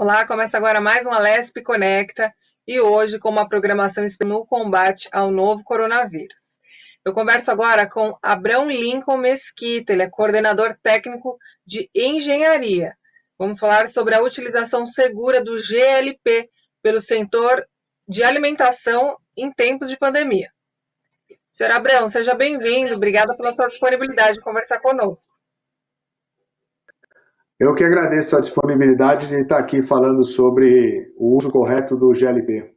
Olá, começa agora mais um Alesp Conecta e hoje com uma programação no combate ao novo coronavírus. Eu converso agora com Abrão Lincoln Mesquita, ele é coordenador técnico de engenharia. Vamos falar sobre a utilização segura do GLP pelo setor de alimentação em tempos de pandemia. Senhor Abrão, seja bem-vindo, obrigada pela sua disponibilidade de conversar conosco. Eu que agradeço a disponibilidade de estar aqui falando sobre o uso correto do GLP.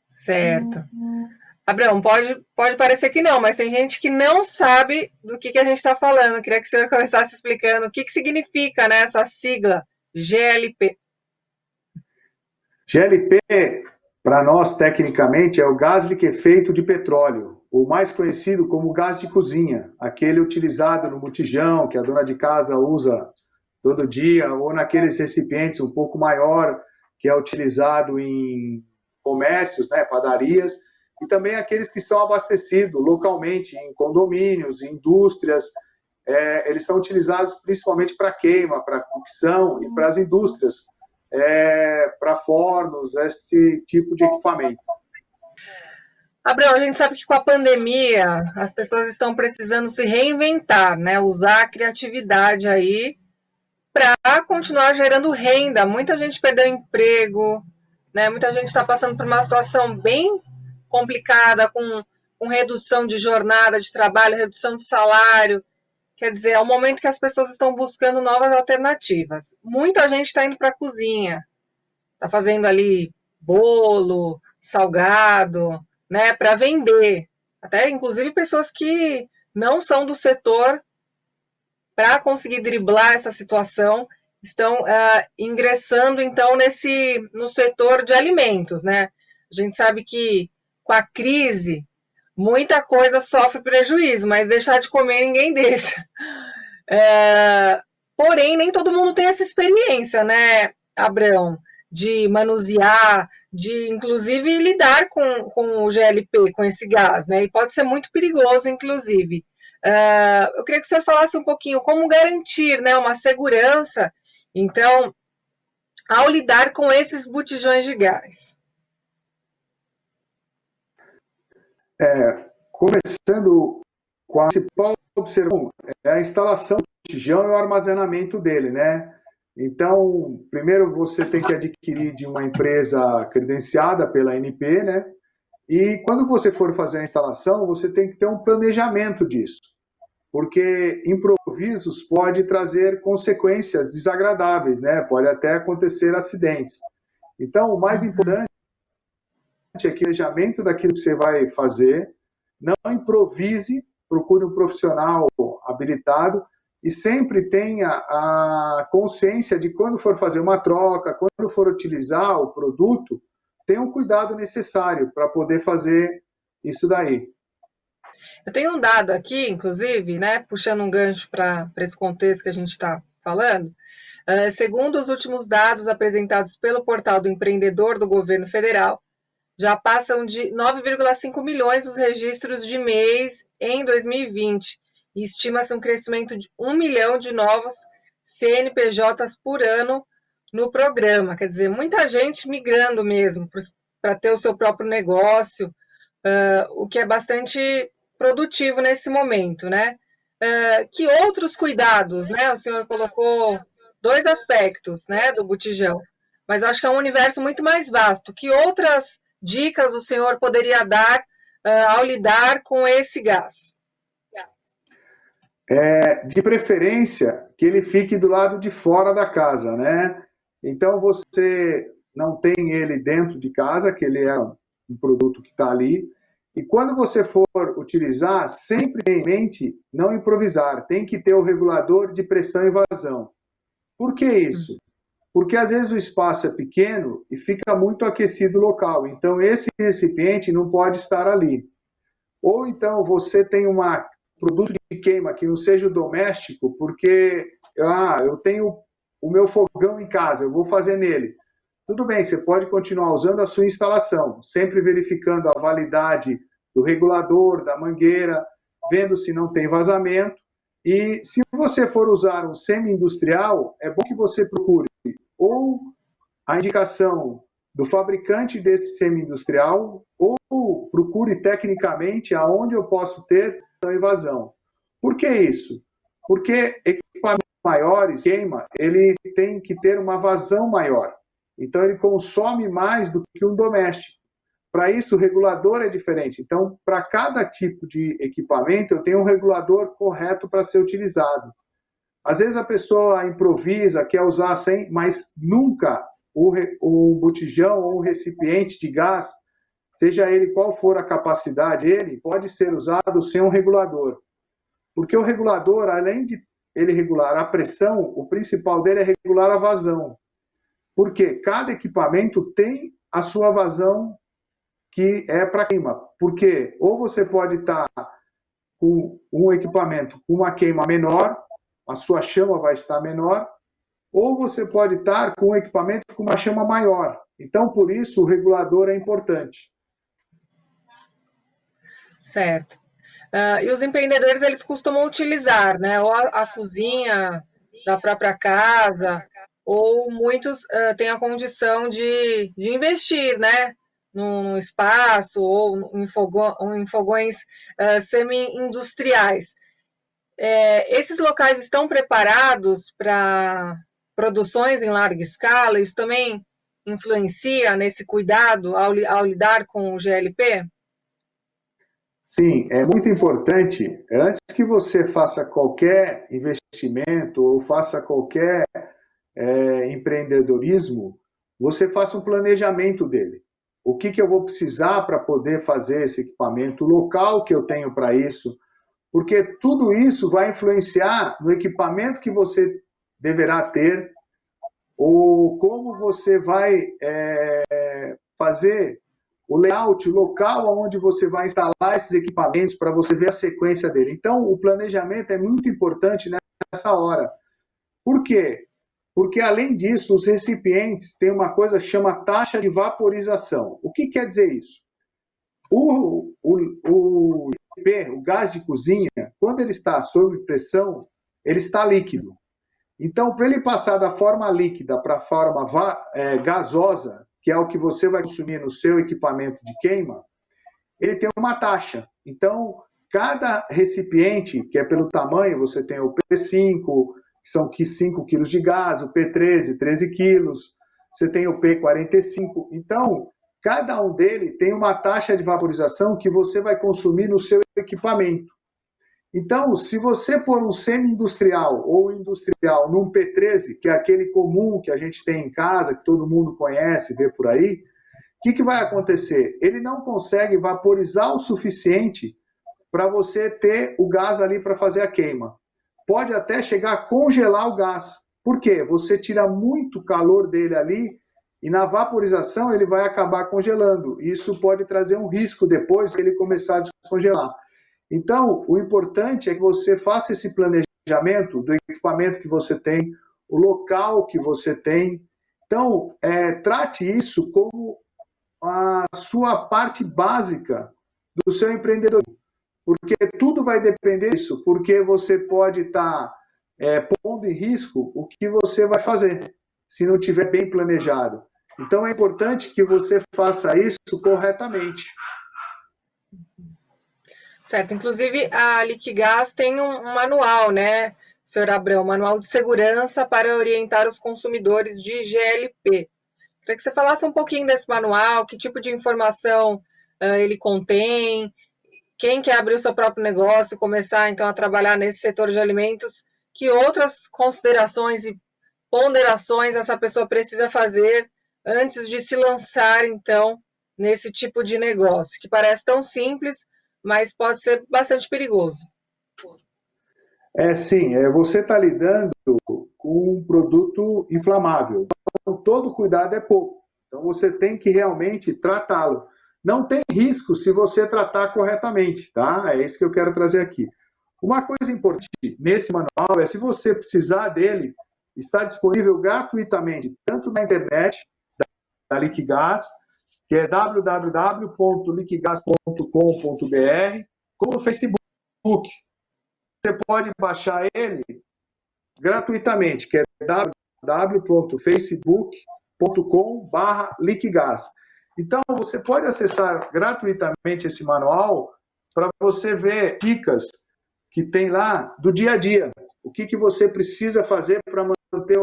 Certo. Abrão, pode parecer que não, mas tem gente que não sabe do que a gente está falando. Eu queria que o senhor começasse explicando o que significa, né, essa sigla GLP. GLP, para nós, tecnicamente, é o gás liquefeito de petróleo, o mais conhecido como gás de cozinha, aquele utilizado no botijão, que a dona de casa usa todo dia, ou naqueles recipientes um pouco maior, que é utilizado em comércios, né, padarias, e também aqueles que são abastecidos localmente em condomínios, em indústrias. Eles são utilizados principalmente para queima, para cocção e para as indústrias, para fornos, esse tipo de equipamento. Abrão, a gente sabe que com a pandemia as pessoas estão precisando se reinventar, né? Usar a criatividade aí para continuar gerando renda. Muita gente perdeu emprego, né? Muita gente está passando por uma situação bem complicada, com redução de jornada de trabalho, redução de salário. Quer dizer, é o momento que as pessoas estão buscando novas alternativas. Muita gente está indo para a cozinha, está fazendo ali bolo, salgado, né, para vender. Até, inclusive, pessoas que não são do setor, para conseguir driblar essa situação, estão ingressando, então, no setor de alimentos, né? A gente sabe que, com a crise, muita coisa sofre prejuízo, mas deixar de comer ninguém deixa. Porém, nem todo mundo tem essa experiência, né, Abrão? De manusear, de inclusive lidar com o GLP, com esse gás, né? E pode ser muito perigoso, inclusive. Eu queria que o senhor falasse um pouquinho como garantir, né, uma segurança, então, ao lidar com esses botijões de gás. Começando com a principal observação, é a instalação do botijão e o armazenamento dele, né? Então, primeiro você tem que adquirir de uma empresa credenciada pela ANP, né? E quando você for fazer a instalação, você tem que ter um planejamento disso, porque improvisos pode trazer consequências desagradáveis, né? Pode até acontecer acidentes. Então, o mais importante é que o planejamento daquilo que você vai fazer, não improvise, procure um profissional habilitado e sempre tenha a consciência de quando for fazer uma troca, quando for utilizar o produto, tenha um cuidado necessário para poder fazer isso daí. Eu tenho um dado aqui, inclusive, né, puxando um gancho para esse contexto que a gente está falando. Segundo os últimos dados apresentados pelo portal do empreendedor do governo federal, já passam de 9,5 milhões os registros de MEIs em 2020 e estima-se um crescimento de 1 milhão de novos CNPJs por ano no programa. Quer dizer, muita gente migrando mesmo para ter o seu próprio negócio, o que é bastante produtivo nesse momento, né? Que outros cuidados, né? O senhor colocou dois aspectos, né, do botijão, mas eu acho que é um universo muito mais vasto. Que outras dicas o senhor poderia dar ao lidar com esse gás? De preferência que ele fique do lado de fora da casa, né? Então você não tem ele dentro de casa, que ele é um produto que está ali. E quando você for utilizar, sempre tenha em mente não improvisar. Tem que ter o regulador de pressão e vazão. Por que isso? Porque às vezes o espaço é pequeno e fica muito aquecido o local. Então esse recipiente não pode estar ali. Ou então você tem um produto de queima que não seja o doméstico, porque eu tenho o meu fogão em casa, eu vou fazer nele. Tudo bem, você pode continuar usando a sua instalação, sempre verificando a validade do regulador, da mangueira, vendo se não tem vazamento. E se você for usar um semi-industrial, é bom que você procure ou a indicação do fabricante desse semi-industrial, ou procure tecnicamente aonde eu posso ter evasão. Por que isso? Porque equipamentos maiores, queima, ele tem que ter uma vazão maior. Então, ele consome mais do que um doméstico. Para isso, o regulador é diferente. Então, para cada tipo de equipamento, eu tenho um regulador correto para ser utilizado. Às vezes a pessoa improvisa, quer usar sem, mas nunca o botijão ou o recipiente de gás, seja ele qual for a capacidade, ele pode ser usado sem um regulador. Porque o regulador, além de ele regular a pressão, o principal dele é regular a vazão. Porque cada equipamento tem a sua vazão que é para queima. Porque ou você pode estar com um equipamento com uma queima menor, a sua chama vai estar menor, ou você pode estar com um equipamento com uma chama maior. Então, por isso, o regulador é importante. Certo. E os empreendedores, eles costumam utilizar, né, ou a cozinha da própria casa, ou muitos têm a condição de investir, né, num espaço ou em fogões semi-industriais. Esses locais estão preparados para produções em larga escala? Isso também influencia nesse cuidado ao lidar com o GLP? Sim, é muito importante, antes que você faça qualquer investimento ou faça qualquer empreendedorismo, você faça um planejamento dele. O que eu vou precisar para poder fazer esse equipamento, o local que eu tenho para isso, porque tudo isso vai influenciar no equipamento que você deverá ter, ou como você vai fazer o layout, o local onde você vai instalar esses equipamentos para você ver a sequência dele. Então, o planejamento é muito importante nessa hora. Por quê? Porque, além disso, os recipientes têm uma coisa que chama taxa de vaporização. O que quer dizer isso? O gás de cozinha, quando ele está sob pressão, ele está líquido. Então, para ele passar da forma líquida para a forma gasosa, que é o que você vai consumir no seu equipamento de queima, ele tem uma taxa. Então, cada recipiente, que é pelo tamanho, você tem o P5, que são 5 quilos de gás, o P13, 13 quilos, você tem o P45. Então, cada um dele tem uma taxa de vaporização que você vai consumir no seu equipamento. Então, se você pôr um semi-industrial ou industrial num P13, que é aquele comum que a gente tem em casa, que todo mundo conhece, vê por aí, o que vai acontecer? Ele não consegue vaporizar o suficiente para você ter o gás ali para fazer a queima. Pode até chegar a congelar o gás. Por quê? Você tira muito calor dele ali e na vaporização ele vai acabar congelando. Isso pode trazer um risco depois que ele começar a descongelar. Então, o importante é que você faça esse planejamento do equipamento que você tem, o local que você tem. Então, trate isso como a sua parte básica do seu empreendedorismo. Porque tudo vai depender disso, porque você pode estar pondo em risco o que você vai fazer, se não tiver bem planejado. Então, é importante que você faça isso corretamente. Certo, inclusive a Liquigás tem um manual, né, senhor Abrão, manual de segurança para orientar os consumidores de GLP. Queria que você falasse um pouquinho desse manual, que tipo de informação ele contém, quem quer abrir o seu próprio negócio, começar então a trabalhar nesse setor de alimentos, que outras considerações e ponderações essa pessoa precisa fazer antes de se lançar então nesse tipo de negócio, que parece tão simples, mas pode ser bastante perigoso. Sim, você está lidando com um produto inflamável. Então, todo cuidado é pouco. Então, você tem que realmente tratá-lo. Não tem risco se você tratar corretamente, tá? É isso que eu quero trazer aqui. Uma coisa importante nesse manual é, se você precisar dele, está disponível gratuitamente, tanto na internet, da Liquigás, que é www.liquigás.com.br, como no Facebook. Você pode baixar ele gratuitamente, que é www.facebook.com/liquigás. Então, você pode acessar gratuitamente esse manual para você ver dicas que tem lá do dia a dia. O que você precisa fazer para manter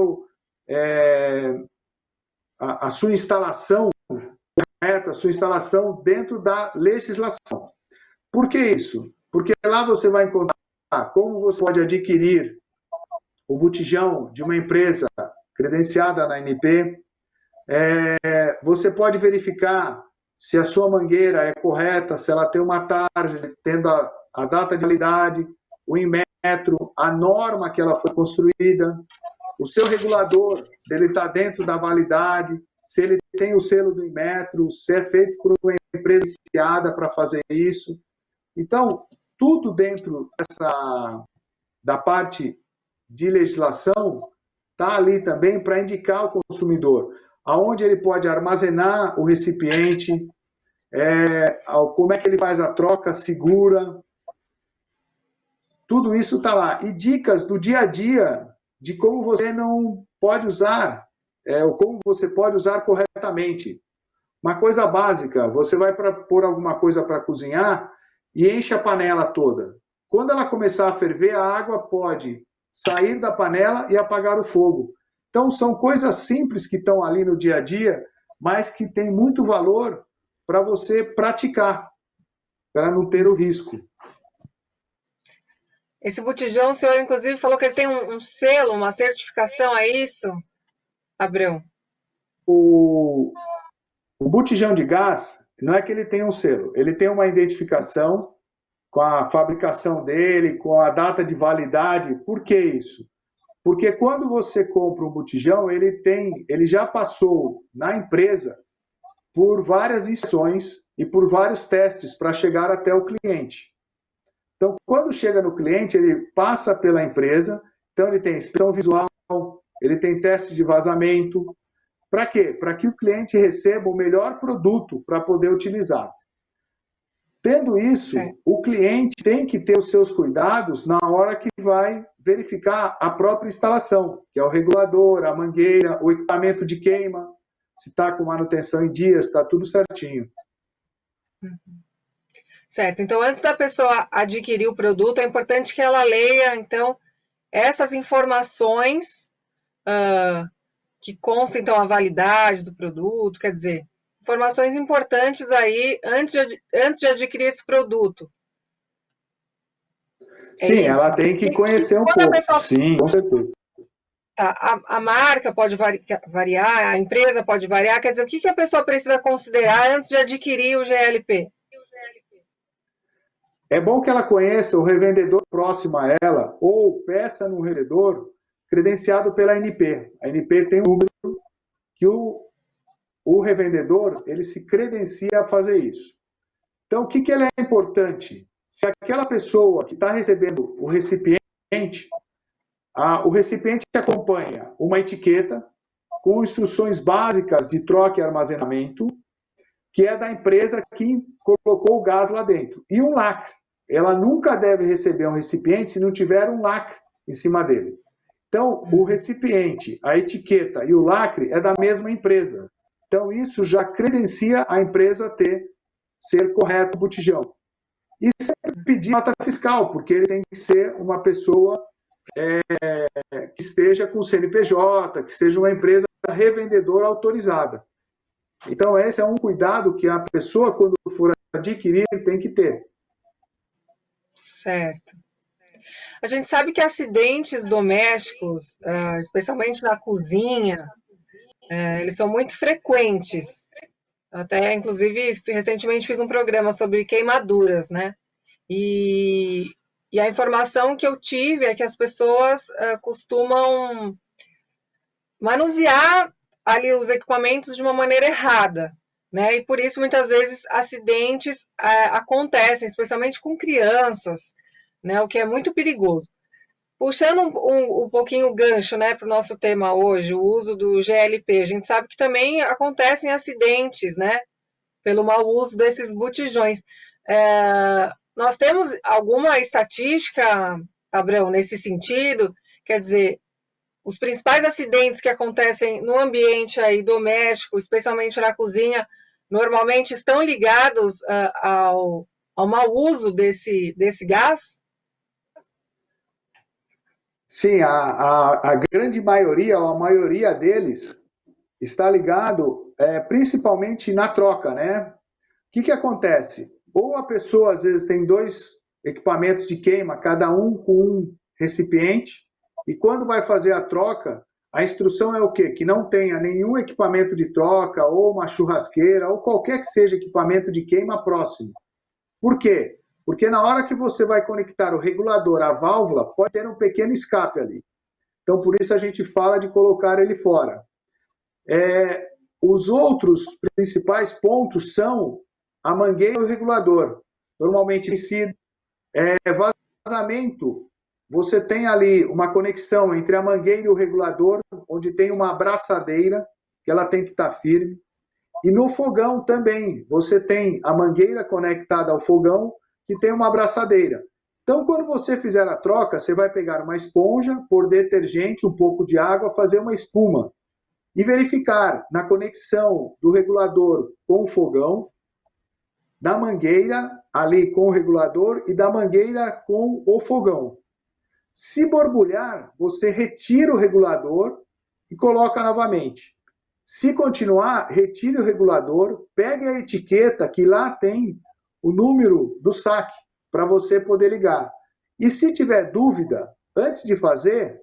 a sua instalação correta, a sua instalação dentro da legislação. Por que isso? Porque lá você vai encontrar como você pode adquirir o botijão de uma empresa credenciada na ANP. Você pode verificar se a sua mangueira é correta, se ela tem uma tarja, tendo a data de validade, o Inmetro, a norma que ela foi construída, o seu regulador, se ele está dentro da validade, se ele tem o selo do Inmetro, se é feito por uma empresa iniciada para fazer isso. Então, tudo dentro da parte de legislação está ali também para indicar ao consumidor aonde ele pode armazenar o recipiente, como é que ele faz a troca segura. Tudo isso está lá. E dicas do dia a dia de como você não pode usar, ou como você pode usar corretamente. Uma coisa básica, você vai pôr alguma coisa para cozinhar e enche a panela toda. Quando ela começar a ferver, a água pode sair da panela e apagar o fogo. Então, são coisas simples que estão ali no dia a dia, mas que tem muito valor para você praticar, para não ter o risco. Esse botijão, o senhor, inclusive, falou que ele tem um selo, uma certificação, é isso, Abreu? O botijão de gás, não é que ele tenha um selo, ele tem uma identificação com a fabricação dele, com a data de validade. Por que isso? Porque quando você compra um botijão, ele já passou na empresa por várias inspeções e por vários testes para chegar até o cliente. Então, quando chega no cliente, ele passa pela empresa, então ele tem inspeção visual, ele tem teste de vazamento. Para quê? Para que o cliente receba o melhor produto para poder utilizar. Tendo isso, o cliente tem que ter os seus cuidados na hora que vai verificar a própria instalação, que é o regulador, a mangueira, o equipamento de queima, se está com manutenção em dias, está tudo certinho. Certo. Então, antes da pessoa adquirir o produto, é importante que ela leia, então, essas informações que constam, então, a validade do produto, quer dizer, informações importantes aí antes de adquirir esse produto. Sim, ela tem que conhecer um pouco. Sim, com certeza. A marca pode variar, a empresa pode variar, quer dizer, o que a pessoa precisa considerar antes de adquirir o GLP? É bom que ela conheça o revendedor próximo a ela ou peça num revendedor credenciado pela ANP. A ANP tem um número que o revendedor ele se credencia a fazer isso. Então, o que ele é importante? Se aquela pessoa que está recebendo o recipiente acompanha uma etiqueta com instruções básicas de troca e armazenamento, que é da empresa que colocou o gás lá dentro. E um lacre. Ela nunca deve receber um recipiente se não tiver um lacre em cima dele. Então, o recipiente, a etiqueta e o lacre é da mesma empresa. Então, isso já credencia a empresa ser correto o botijão. E sempre pedir nota fiscal, porque ele tem que ser uma pessoa que esteja com CNPJ, que seja uma empresa revendedora autorizada. Então, esse é um cuidado que a pessoa, quando for adquirir, tem que ter. Certo. A gente sabe que acidentes domésticos, especialmente na cozinha, eles são muito frequentes. Até, inclusive, recentemente fiz um programa sobre queimaduras, né? E a informação que eu tive é que as pessoas costumam manusear ali os equipamentos de uma maneira errada, né? E por isso, muitas vezes, acidentes acontecem, especialmente com crianças, né? O que é muito perigoso. Puxando um pouquinho o gancho, né, para o nosso tema hoje, o uso do GLP, a gente sabe que também acontecem acidentes, né, pelo mau uso desses botijões. Nós temos alguma estatística, Abrão, nesse sentido? Quer dizer, os principais acidentes que acontecem no ambiente aí doméstico, especialmente na cozinha, normalmente estão ligados ao mau uso desse gás? Sim, a grande maioria, ou a maioria deles, está ligado principalmente na troca, né? O que acontece? Ou a pessoa, às vezes, tem dois equipamentos de queima, cada um com um recipiente, e quando vai fazer a troca, a instrução é o quê? Que não tenha nenhum equipamento de troca, ou uma churrasqueira, ou qualquer que seja equipamento de queima próximo. Por quê? Porque na hora que você vai conectar o regulador à válvula, pode ter um pequeno escape ali. Então, por isso a gente fala de colocar ele fora. Os outros principais pontos são a mangueira e o regulador. Normalmente, vazamento, você tem ali uma conexão entre a mangueira e o regulador, onde tem uma abraçadeira, que ela tem que estar firme. E no fogão também, você tem a mangueira conectada ao fogão, que tem uma abraçadeira. Então, quando você fizer a troca, você vai pegar uma esponja, pôr detergente, um pouco de água, fazer uma espuma. E verificar na conexão do regulador com o fogão, da mangueira ali com o regulador e da mangueira com o fogão. Se borbulhar, você retira o regulador e coloca novamente. Se continuar, retire o regulador, pegue a etiqueta que lá tem o número do saque para você poder ligar. E se tiver dúvida, antes de fazer,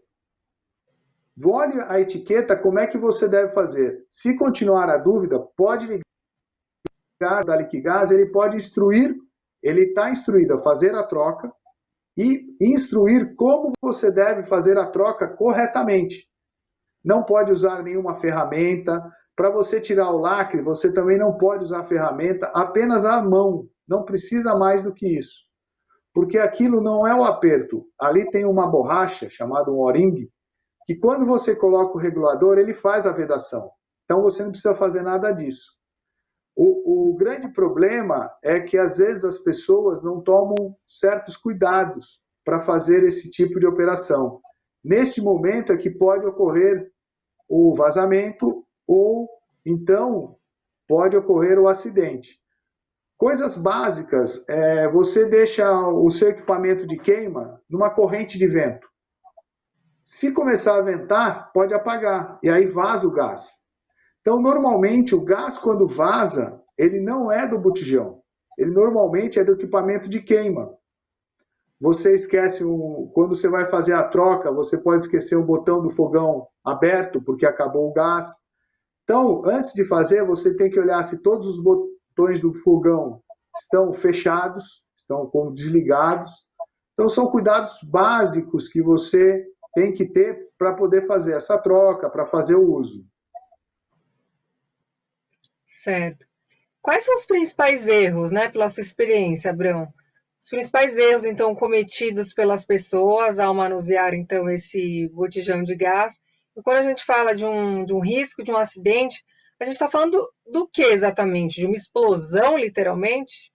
olhe a etiqueta como é que você deve fazer. Se continuar a dúvida, pode ligar da Liquigás, ele pode instruir, ele está instruído a fazer a troca e instruir como você deve fazer a troca corretamente. Não pode usar nenhuma ferramenta. Para você tirar o lacre, você também não pode usar ferramenta, apenas a mão. Não precisa mais do que isso. Porque aquilo não é o aperto. Ali tem uma borracha, chamada um O-ring, que quando você coloca o regulador, ele faz a vedação. Então você não precisa fazer nada disso. O grande problema é que às vezes as pessoas não tomam certos cuidados para fazer esse tipo de operação. Neste momento é que pode ocorrer o vazamento ou então pode ocorrer o acidente. Coisas básicas, você deixa o seu equipamento de queima numa corrente de vento. Se começar a ventar, pode apagar e aí vaza o gás. Então, normalmente, o gás, quando vaza, ele não é do botijão. Ele normalmente é do equipamento de queima. Você esquece, quando você vai fazer a troca, você pode esquecer o botão do fogão aberto, porque acabou o gás. Então, antes de fazer, você tem que olhar se todos os botões do fogão estão fechados, estão como desligados. Então, são cuidados básicos que você tem que ter para poder fazer essa troca, para fazer o uso. Certo. Quais são os principais erros, né, pela sua experiência, Abrão? Os principais erros, então, cometidos pelas pessoas ao manusear, então, esse botijão de gás. E quando a gente fala de um risco, de um acidente, a gente está falando do que exatamente? De uma explosão, literalmente?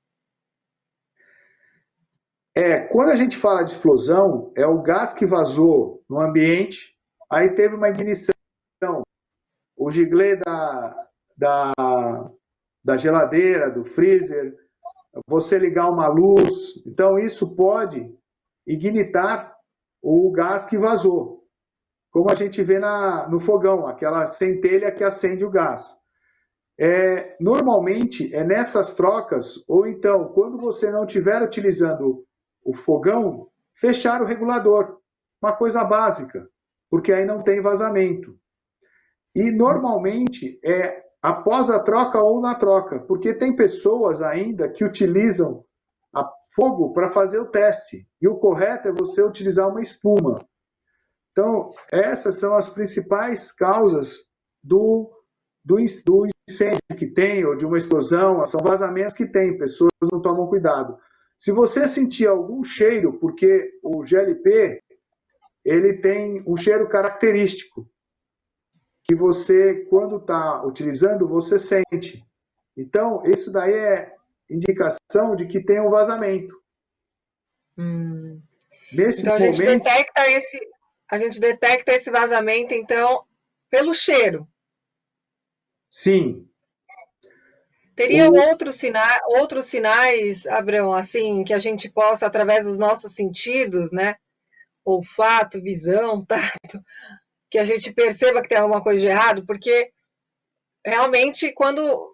Quando a gente fala de explosão, é o gás que vazou no ambiente, aí teve uma ignição, o giglê da geladeira, do freezer, você ligar uma luz. Então, isso pode ignitar o gás que vazou, como a gente vê no fogão, aquela centelha que acende o gás. Normalmente, é nessas trocas, ou então, quando você não estiver utilizando o fogão, fechar o regulador. Uma coisa básica, porque aí não tem vazamento. E, normalmente, após a troca ou na troca, porque tem pessoas ainda que utilizam fogo para fazer o teste, e o correto é você utilizar uma espuma. Então, essas são as principais causas do incêndio que tem, ou de uma explosão, são vazamentos que tem, pessoas não tomam cuidado. Se você sentir algum cheiro, porque o GLP, ele tem um cheiro característico, que você, quando está utilizando, você sente. Então, isso daí é indicação de que tem um vazamento. Nesse Então, a gente momento, detecta esse... a gente detecta esse vazamento, então, pelo cheiro. Sim. Teriam outros sinais, Abrão, assim, que a gente possa, através dos nossos sentidos, né? Olfato, visão, tato, que a gente perceba que tem alguma coisa de errado, porque realmente quando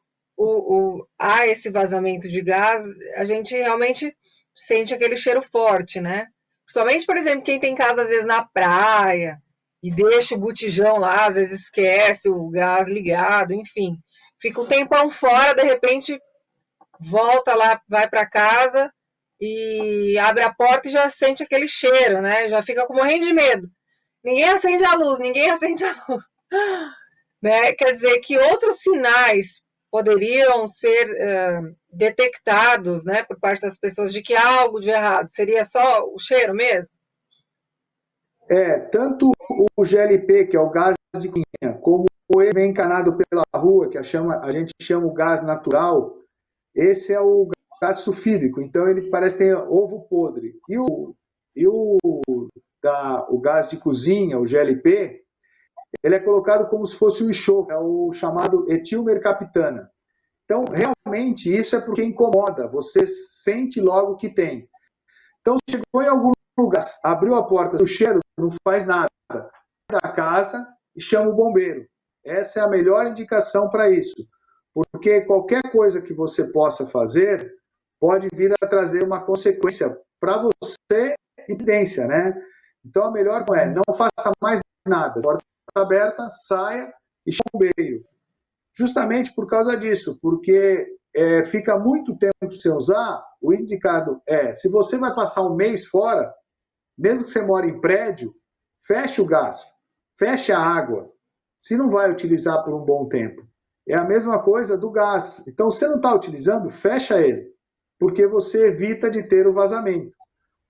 há esse vazamento de gás, a gente realmente sente aquele cheiro forte, né? Principalmente, por exemplo, quem tem casa às vezes na praia e deixa o botijão lá, às vezes esquece o gás ligado, enfim. Fica um tempão fora, de repente volta lá, vai para casa e abre a porta e já sente aquele cheiro, né? Já fica com morrendo de medo. Ninguém acende a luz, ninguém acende a luz. Né? Quer dizer que outros sinais poderiam ser detectados, né, por parte das pessoas de que há algo de errado. Seria só o cheiro mesmo? Tanto o GLP, que é o gás de cozinha, como ele vem encanado pela rua, que a gente chama o gás natural, esse é o gás sulfídrico, então ele parece ter ovo podre. O gás de cozinha, o GLP, ele é colocado como se fosse o enxofre, é o chamado etilmercaptana. Então, realmente, isso é porque incomoda, você sente logo que tem. Então, chegou em algum lugar, abriu a porta, o cheiro não faz nada, da casa e chama o bombeiro. Essa é a melhor indicação para isso, porque qualquer coisa que você possa fazer pode vir a trazer uma consequência para você e evidência, né? Então, a melhor é não faça mais nada, porta aberta, saia e chama o bombeiro. Justamente por causa disso, porque fica muito tempo sem usar, o indicado se você vai passar um mês fora, mesmo que você mora em prédio, feche o gás, feche a água, se não vai utilizar por um bom tempo. É a mesma coisa do gás. Então, se você não está utilizando, fecha ele, porque você evita de ter o vazamento.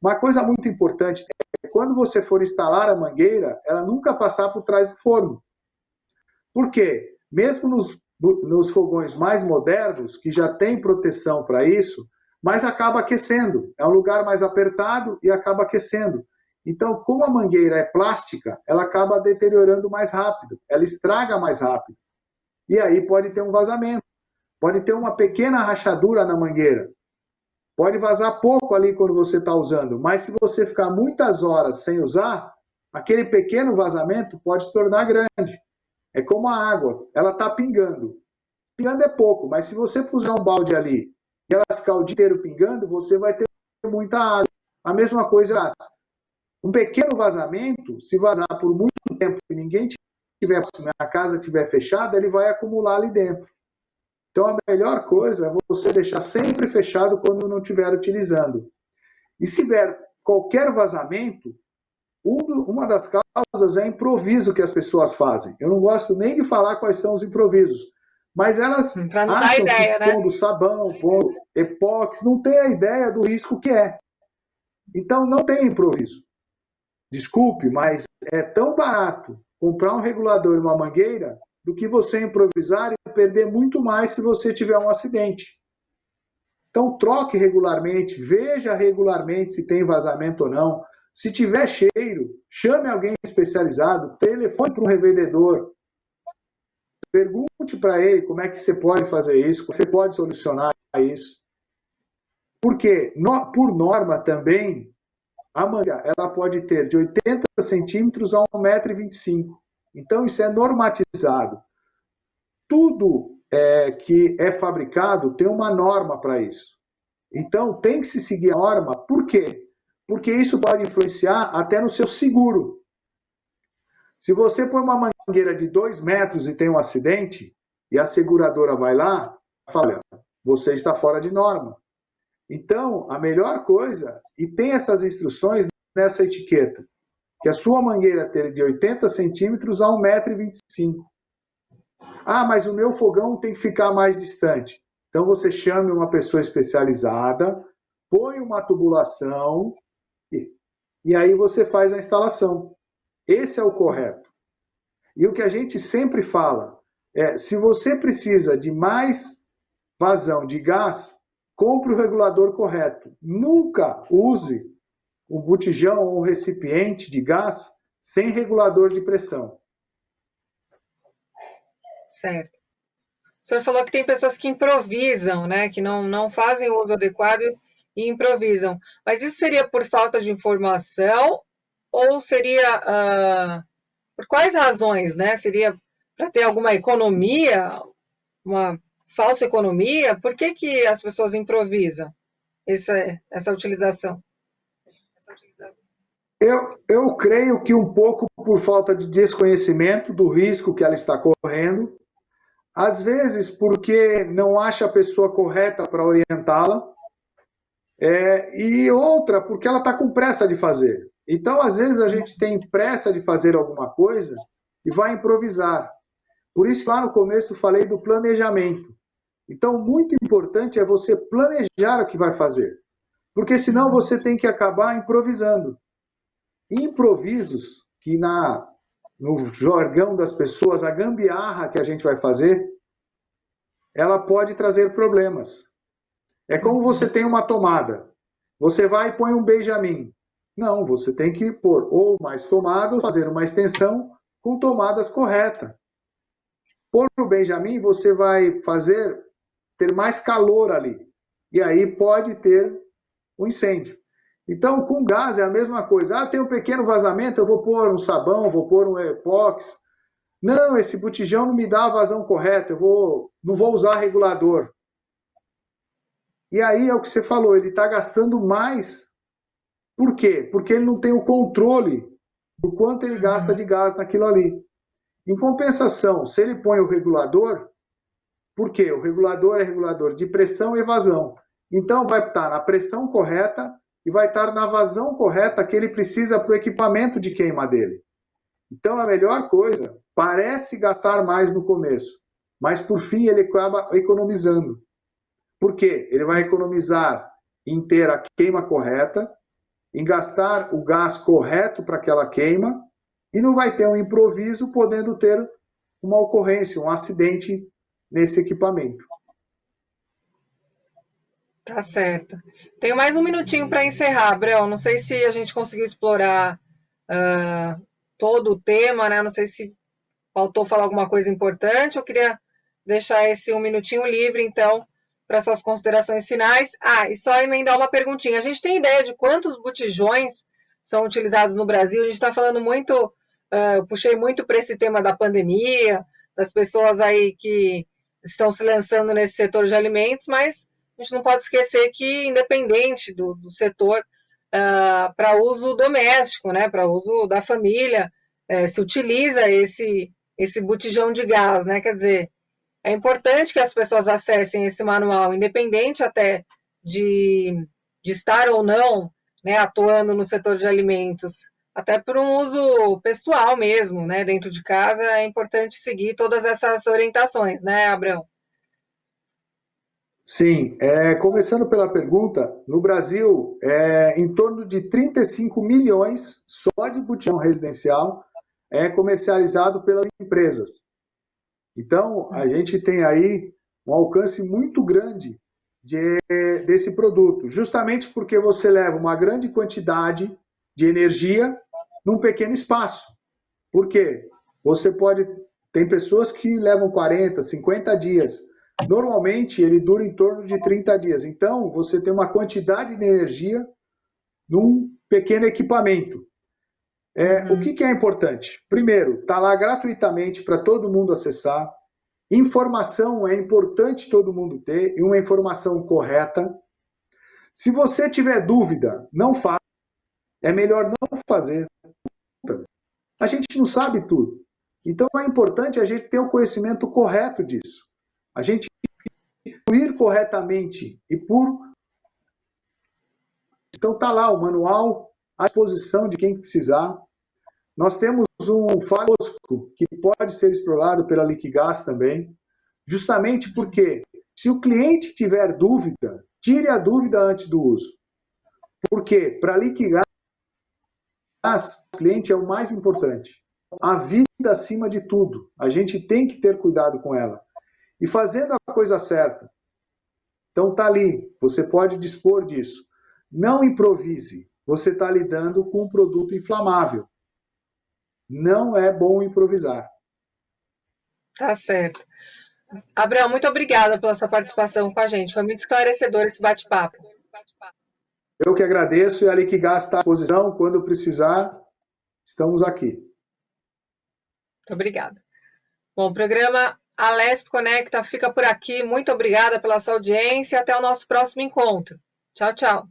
Uma coisa muito importante é quando você for instalar a mangueira, ela nunca passar por trás do forno. Por quê? Mesmo nos fogões mais modernos, que já tem proteção para isso, mas acaba aquecendo. É um lugar mais apertado e acaba aquecendo. Então, como a mangueira é plástica, ela acaba deteriorando mais rápido, ela estraga mais rápido. E aí pode ter um vazamento, pode ter uma pequena rachadura na mangueira. Pode vazar pouco ali quando você está usando, mas se você ficar muitas horas sem usar, aquele pequeno vazamento pode se tornar grande. É como a água, ela está pingando. Pingando é pouco, mas se você puser um balde ali e ela ficar o dia inteiro pingando, você vai ter muita água. A mesma coisa, um pequeno vazamento, se vazar por muito tempo e ninguém tiver, a casa estiver fechada, ele vai acumular ali dentro. Então a melhor coisa é você deixar sempre fechado quando não estiver utilizando. E se tiver qualquer vazamento, uma das causas é improviso que as pessoas fazem. Eu não gosto nem de falar quais são os improvisos, mas elas acham ideia, que pondo sabão, pondo epóxi, não tem a ideia do risco que é. Então não tem improviso. Desculpe, mas é tão barato comprar um regulador e uma mangueira do que você improvisar e perder muito mais se você tiver um acidente. Então troque regularmente, veja regularmente se tem vazamento ou não. Se tiver cheiro, chame alguém especializado, telefone para um revendedor, pergunte para ele como é que você pode fazer isso, você pode solucionar isso. Porque, por norma também, a manga ela pode ter de 80 centímetros a 1,25 m. Então, isso é normatizado. Tudo que é fabricado tem uma norma para isso. Então, tem que se seguir a norma. Por quê? Porque isso pode influenciar até no seu seguro. Se você põe uma mangueira de 2 metros e tem um acidente, e a seguradora vai lá e fala, olha, você está fora de norma. Então, a melhor coisa, e tem essas instruções nessa etiqueta, que a sua mangueira ter de 80 centímetros a 1,25 m. Ah, mas o meu fogão tem que ficar mais distante. Então, você chame uma pessoa especializada, põe uma tubulação, e aí você faz a instalação. Esse é o correto. E o que a gente sempre fala é, se você precisa de mais vazão de gás, compre o regulador correto. Nunca use um botijão ou um recipiente de gás sem regulador de pressão. Certo. O senhor falou que tem pessoas que improvisam, né? Que não fazem o uso adequado e improvisam. Mas isso seria por falta de informação ou seria por quais razões, né? Seria para ter alguma economia, uma falsa economia? Por que que as pessoas improvisam essa utilização? Eu creio que um pouco por falta de desconhecimento do risco que ela está correndo, às vezes porque não acha a pessoa correta para orientá-la, e outra porque ela está com pressa de fazer. Então, às vezes, a gente tem pressa de fazer alguma coisa e vai improvisar. Por isso, lá no começo, eu falei do planejamento. Então, muito importante é você planejar o que vai fazer, porque senão você tem que acabar improvisando. Improvisos, que no jargão das pessoas, a gambiarra que a gente vai fazer, ela pode trazer problemas. É como você tem uma tomada. Você vai e põe um Benjamin. Não, você tem que pôr ou mais tomada ou fazer uma extensão com tomadas corretas. Pôr o Benjamin, você vai ter mais calor ali. E aí pode ter um incêndio. Então, com gás é a mesma coisa. Tem um pequeno vazamento, eu vou pôr um sabão, vou pôr um epox. Não, esse botijão não me dá a vazão correta, não vou usar regulador. E aí é o que você falou, ele está gastando mais. Por quê? Porque ele não tem o controle do quanto ele gasta de gás naquilo ali. Em compensação, se ele põe o regulador, por quê? O regulador é regulador de pressão e vazão. Então vai estar na pressão correta e vai estar na vazão correta que ele precisa para o equipamento de queima dele. Então a melhor coisa, parece gastar mais no começo, mas por fim ele acaba economizando. Por quê? Ele vai economizar em ter a queima correta, em gastar o gás correto para aquela queima e não vai ter um improviso podendo ter uma ocorrência, um acidente nesse equipamento. Tá certo. Tenho mais um minutinho para encerrar, Brel. Não sei se a gente conseguiu explorar todo o tema, né? Não sei se faltou falar alguma coisa importante. Eu queria deixar esse um minutinho livre, então, para suas considerações finais. E só emendar uma perguntinha. A gente tem ideia de quantos botijões são utilizados no Brasil? A gente está falando muito, eu puxei muito para esse tema da pandemia, das pessoas aí que estão se lançando nesse setor de alimentos, mas a gente não pode esquecer que, independente do setor, para uso doméstico, né, para uso da família, se utiliza esse botijão de gás, né? Quer dizer, é importante que as pessoas acessem esse manual, independente até de estar ou não, né, atuando no setor de alimentos, até por um uso pessoal mesmo, né, dentro de casa, é importante seguir todas essas orientações, né, Abrão? Sim, começando pela pergunta, no Brasil, em torno de 35 milhões só de botijão residencial é comercializado pelas empresas. Então, a gente tem aí um alcance muito grande desse produto, justamente porque você leva uma grande quantidade de energia num pequeno espaço. Por quê? Tem pessoas que levam 40, 50 dias. Normalmente, ele dura em torno de 30 dias. Então, você tem uma quantidade de energia num pequeno equipamento. O que é importante? Primeiro, está lá gratuitamente para todo mundo acessar. Informação é importante todo mundo ter, e uma informação correta. Se você tiver dúvida, não faça. É melhor não fazer. A gente não sabe tudo. Então é importante a gente ter o conhecimento correto disso. A gente ir corretamente e Então está lá o manual à disposição de quem precisar. Nós temos um farosco que pode ser explorado pela Liquigás também, justamente porque se o cliente tiver dúvida, tire a dúvida antes do uso. Porque para a Liquigás, o cliente é o mais importante. A vida acima de tudo. A gente tem que ter cuidado com ela. E fazendo a coisa certa. Então tá ali, você pode dispor disso. Não improvise. Você está lidando com um produto inflamável. não é bom improvisar. Tá certo. Abraão, muito obrigada pela sua participação com a gente. Foi muito esclarecedor esse bate-papo. Eu que agradeço e a Liquigás está à disposição. Quando precisar, estamos aqui. Muito obrigada. Bom, o programa Alesp Conecta fica por aqui. Muito obrigada pela sua audiência e até o nosso próximo encontro. Tchau, tchau.